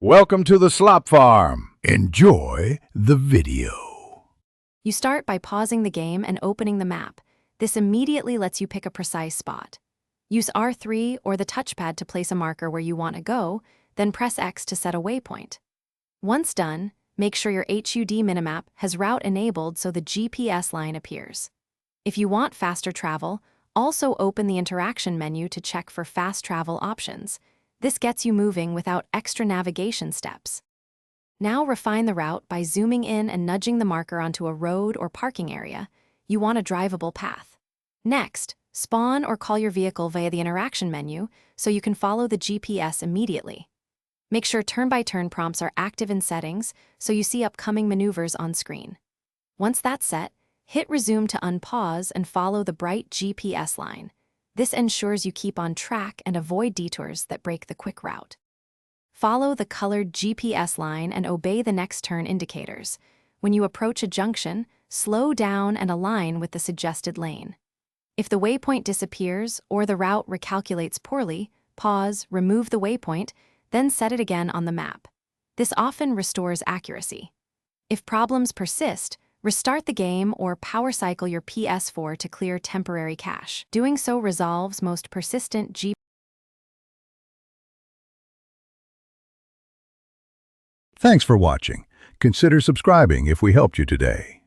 Welcome to the slop farm. Enjoy the video. You start by pausing the game and opening the map. This immediately lets you pick a precise spot. Use R3 or the touchpad to place a marker where you want to go, then press X to set a waypoint. Once done, make sure your HUD minimap has route enabled so the GPS line appears. If you want faster travel, also open the interaction menu to check for fast travel options. This gets you moving without extra navigation steps. Now refine the route by zooming in and nudging the marker onto a road or parking area. You want a drivable path. Next, spawn or call your vehicle via the interaction menu so you can follow the GPS immediately. Make sure turn-by-turn prompts are active in settings so you see upcoming maneuvers on screen. Once that's set, hit resume to unpause and follow the bright GPS line. This ensures you keep on track and avoid detours that break the quick route. Follow the colored GPS line and obey the next turn indicators. When you approach a junction, slow down and align with the suggested lane. If the waypoint disappears or the route recalculates poorly, pause, remove the waypoint, then set it again on the map. This often restores accuracy. If problems persist, restart the game or power cycle your Ps4 to clear temporary cache. Doing so resolves most persistent GPS. Thanks for watching. Consider subscribing if we helped you today.